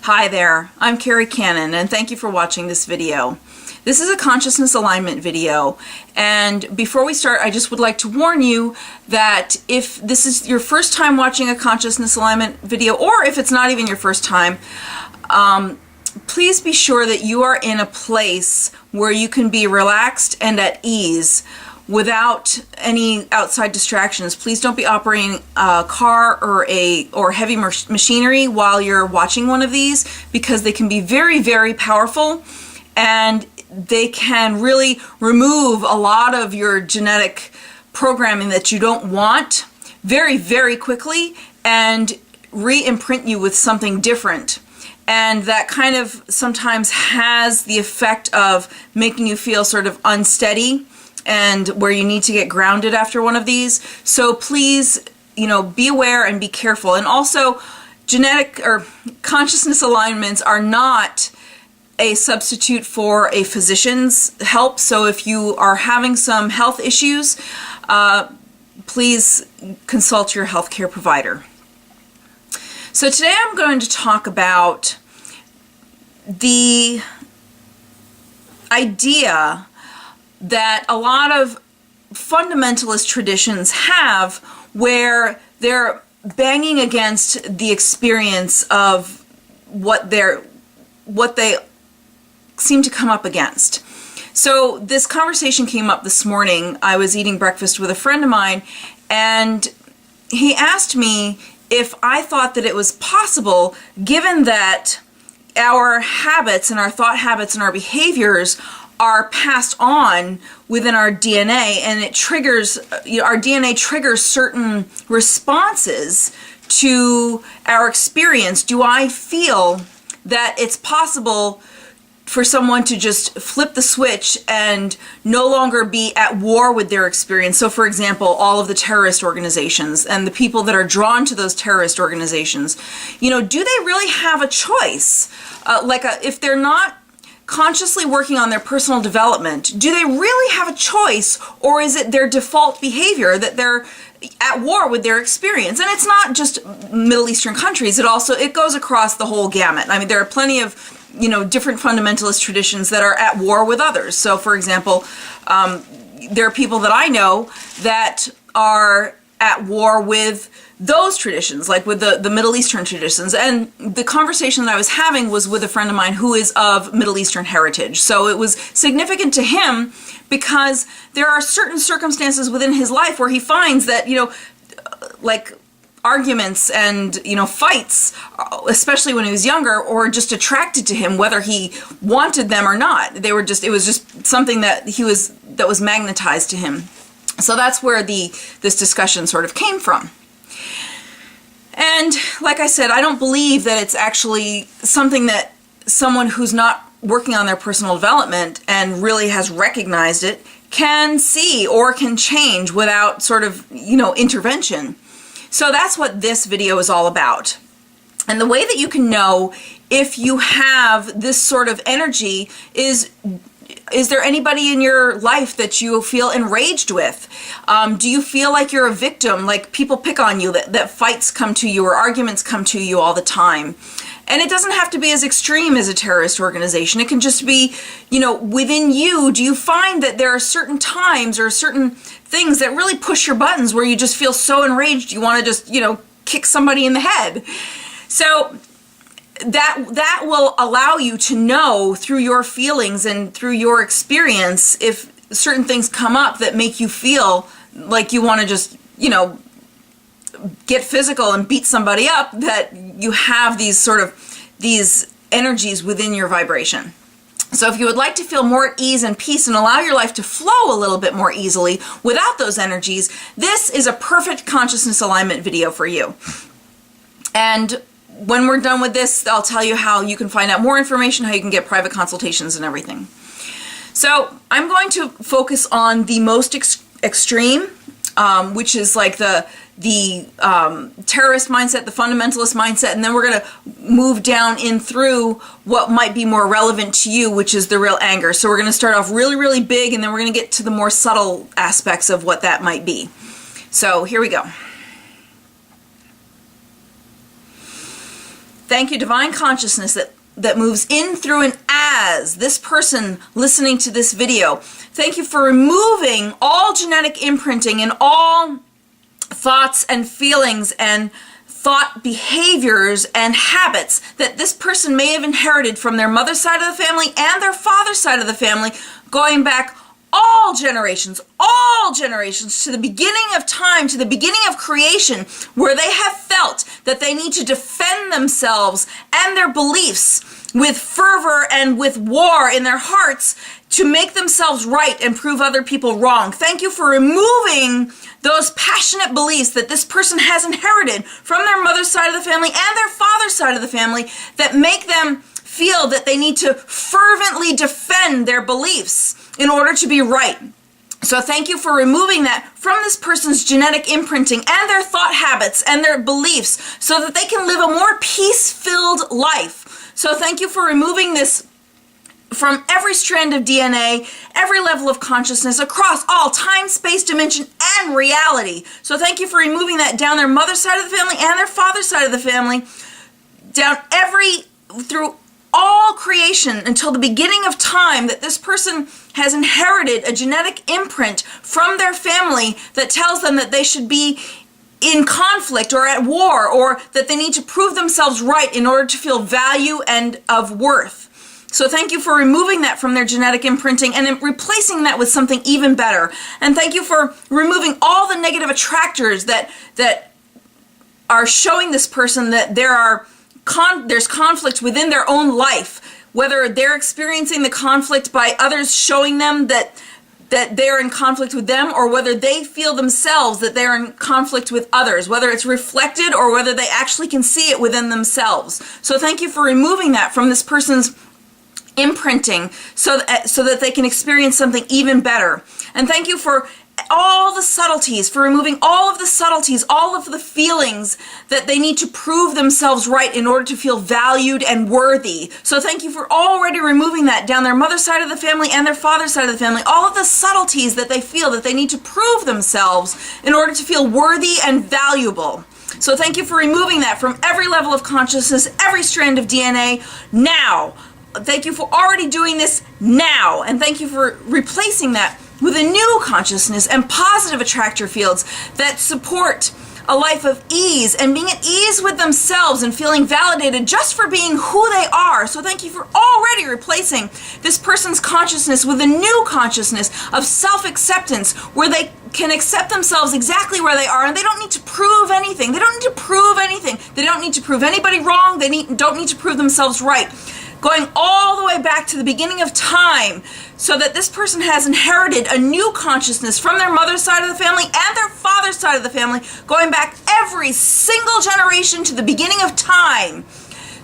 Hi there, I'm Kerri Kannan, and thank you for watching this video. This is a consciousness alignment video, and before we start, I just would like to warn you that if this is your first time watching a consciousness alignment video, or if it's not even your first time, please be sure that you are in a place where you can be relaxed and at ease without any outside distractions. Please don't be operating a car or heavy machinery while you're watching one of these, because they can be very, very powerful, and they can really remove a lot of your genetic programming that you don't want very, very quickly and re-imprint you with something different. And that kind of sometimes has the effect of making you feel sort of unsteady and where you need to get grounded after one of these. So please, be aware and be careful. And also, genetic or consciousness alignments are not a substitute for a physician's help. So if you are having some health issues, please consult your healthcare provider. So today I'm going to talk about the idea that a lot of fundamentalist traditions have, where they're banging against the experience of what they seem to come up against. So this conversation came up this morning. I was eating breakfast with a friend of mine, and he asked me if I thought that it was possible, given that our habits and our thought habits and our behaviors are passed on within our DNA, and it triggers, our DNA triggers certain responses to our experience. Do I feel that it's possible for someone to just flip the switch and no longer be at war with their experience? So for example, all of the terrorist organizations and the people that are drawn to those terrorist organizations, do they really have a choice? If they're not consciously working on their personal development, do they really have a choice, or is it their default behavior that they're at war with their experience? And it's not just Middle Eastern countries, it goes across the whole gamut. I mean, there are plenty of different fundamentalist traditions that are at war with others. So for example, there are people that I know that are at war with those traditions, like with the Middle Eastern traditions. And the conversation that I was having was with a friend of mine who is of Middle Eastern heritage. So it was significant to him because there are certain circumstances within his life where he finds that, like arguments and, fights, especially when he was younger, or just attracted to him, whether he wanted them or not. It was just something that was magnetized to him. So that's where this discussion sort of came from. And like I said, I don't believe that it's actually something that someone who's not working on their personal development and really has recognized it can see or can change without sort of, intervention. So that's what this video is all about. And the way that you can know if you have this sort of energy is there anybody in your life that you feel enraged with? Do you feel like you're a victim, like people pick on you, that fights come to you or arguments come to you all the time? And it doesn't have to be as extreme as a terrorist organization. It can just be, within you. Do you find that there are certain times or certain things that really push your buttons where you just feel so enraged you want to just, kick somebody in the head? So that will allow you to know through your feelings and through your experience if certain things come up that make you feel like you want to just, get physical and beat somebody up, that you have these energies within your vibration. So if you would like to feel more at ease and peace and allow your life to flow a little bit more easily without those energies, this is a perfect consciousness alignment video for you. And when we're done with this, I'll tell you how you can find out more information, how you can get private consultations and everything. So I'm going to focus on the most extreme, which is like the terrorist mindset, the fundamentalist mindset, and then we're going to move down in through what might be more relevant to you, which is the real anger. So we're going to start off really, really big, and then we're going to get to the more subtle aspects of what that might be. So here we go. Thank you, divine consciousness that moves in, through, and as this person listening to this video. Thank you for removing all genetic imprinting and all thoughts and feelings and thought behaviors and habits that this person may have inherited from their mother's side of the family and their father's side of the family, going back all generations to the beginning of time, to the beginning of creation, where they have felt that they need to defend themselves and their beliefs with fervor and with war in their hearts to make themselves right and prove other people wrong. Thank you for removing those passionate beliefs that this person has inherited from their mother's side of the family and their father's side of the family that make them feel that they need to fervently defend their beliefs in order to be right. So thank you for removing that from this person's genetic imprinting and their thought habits and their beliefs so that they can live a more peace-filled life. So thank you for removing this from every strand of DNA, every level of consciousness, across all time, space, dimension, and reality. So thank you for removing that down their mother's side of the family and their father's side of the family, down through all creation until the beginning of time, that this person has inherited a genetic imprint from their family that tells them that they should be in conflict or at war, or that they need to prove themselves right in order to feel value and of worth. So thank you for removing that from their genetic imprinting and replacing that with something even better. And thank you for removing all the negative attractors that are showing this person that there's conflict within their own life, whether they're experiencing the conflict by others showing them that they're in conflict with them, or whether they feel themselves that they're in conflict with others, whether it's reflected or whether they actually can see it within themselves. So thank you for removing that from this person's imprinting so that they can experience something even better. And thank you for all the subtleties, for removing all of the subtleties, all of the feelings that they need to prove themselves right in order to feel valued and worthy. So thank you for already removing that down their mother's side of the family and their father's side of the family, all of the subtleties that they feel that they need to prove themselves in order to feel worthy and valuable. So thank you for removing that from every level of consciousness, every strand of DNA, now. Thank you for already doing this now, and thank you for replacing that with a new consciousness and positive attractor fields that support a life of ease and being at ease with themselves and feeling validated just for being who they are. So thank you for already replacing this person's consciousness with a new consciousness of self-acceptance, where they can accept themselves exactly where they are, and they don't need to prove anything. They don't need to prove anything. They don't need to prove anybody wrong. They don't need to prove themselves right. Going all the way back to the beginning of time, so that this person has inherited a new consciousness from their mother's side of the family and their father's side of the family, going back every single generation to the beginning of time,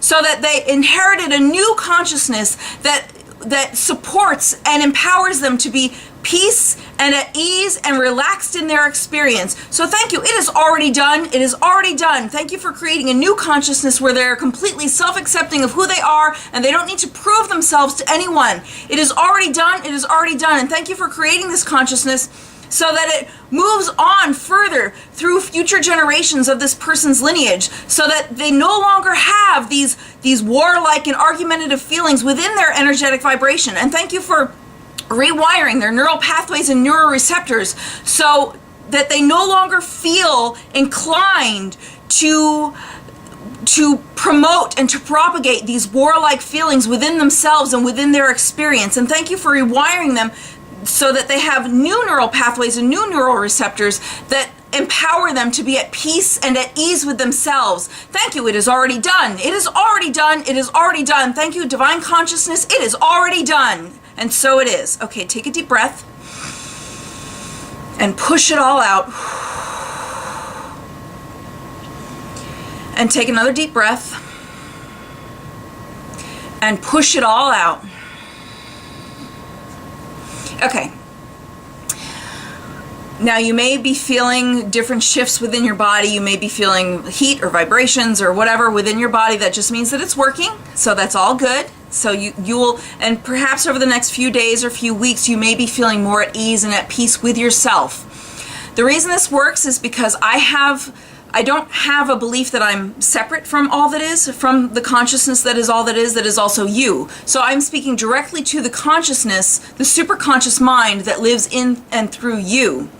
so that they inherited a new consciousness that supports and empowers them to be peace and at ease and relaxed in their experience. So thank you. It is already done. It is already done. Thank you for creating a new consciousness where they're completely self-accepting of who they are and they don't need to prove themselves to anyone. It is already done. It is already done. And thank you for creating this consciousness so that it moves on further through future generations of this person's lineage, so that they no longer have these warlike and argumentative feelings within their energetic vibration. And thank you for rewiring their neural pathways and neuroreceptors so that they no longer feel inclined to promote and to propagate these warlike feelings within themselves and within their experience. And thank you for rewiring them so that they have new neural pathways and new neural receptors that empower them to be at peace and at ease with themselves. Thank you. It is already done. It is already done. It is already done. Thank you, divine consciousness. It is already done. And so it is. Okay, take a deep breath and push it all out. And take another deep breath and push it all out. Okay. Now you may be feeling different shifts within your body. You may be feeling heat or vibrations or whatever within your body. That just means that it's working. So that's all good. So you will, and perhaps over the next few days or few weeks, you may be feeling more at ease and at peace with yourself. The reason this works is because I have I don't have a belief that I'm separate from all that is, from the consciousness that is all that is also you. So I'm speaking directly to the consciousness, the superconscious mind that lives in and through you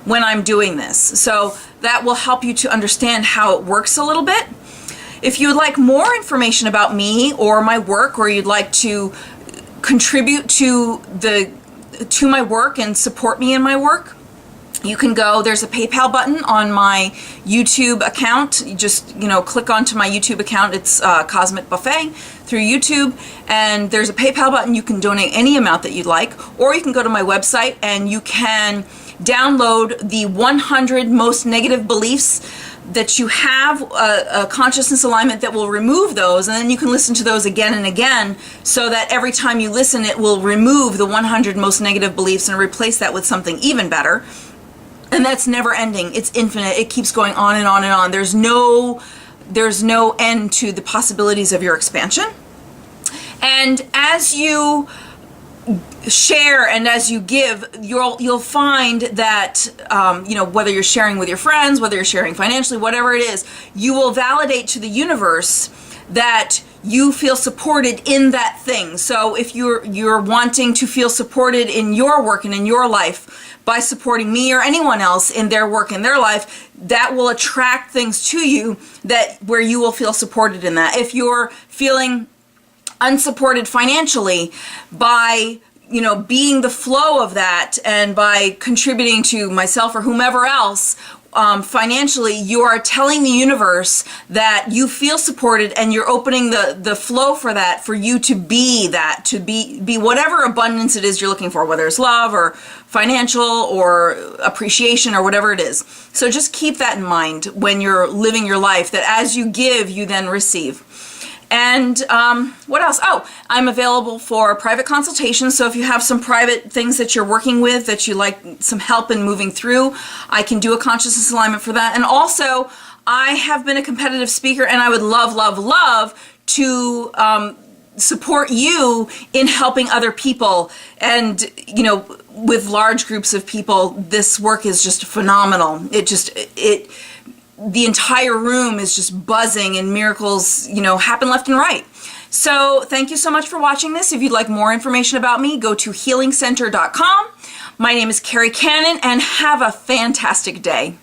when I'm doing this. So that will help you to understand how it works a little bit. If you would like more information about me or my work, or you'd like to contribute to my work and support me in my work, you can go, there's a PayPal button on my YouTube account. You just, click onto my YouTube account. It's Cosmic Buffet through YouTube, and there's a PayPal button. You can donate any amount that you'd like, or you can go to my website and you can download the 100 most negative beliefs that you have, a consciousness alignment that will remove those, and then you can listen to those again and again, so that every time you listen it will remove the 100 most negative beliefs and replace that with something even better. And that's never ending. It's infinite. It keeps going on and on and on. There's no end to the possibilities of your expansion. And as you share and as you give, you'll find that whether you're sharing with your friends, whether you're sharing financially, whatever it is, you will validate to the universe that you feel supported in that thing. So if you're wanting to feel supported in your work and in your life by supporting me or anyone else in their work and their life, that will attract things to you where you will feel supported in that. If you're feeling unsupported financially, by being the flow of that and by contributing to myself or whomever else financially, you are telling the universe that you feel supported, and you're opening the flow for that, for you to be that, to be whatever abundance it is you're looking for, whether it's love or financial or appreciation or whatever it is. So just keep that in mind when you're living your life, that as you give, you then receive. And what else? Oh, I'm available for private consultations. So if you have some private things that you're working with that you like some help in moving through, I can do a consciousness alignment for that. And also, I have been a competitive speaker, and I would love, love, love to support you in helping other people. And, with large groups of people, this work is just phenomenal. The entire room is just buzzing, and miracles, happen left and right. So thank you so much for watching this. If you'd like more information about me, go to healingcenter.com. My name is Kerri Kannan, and have a fantastic day.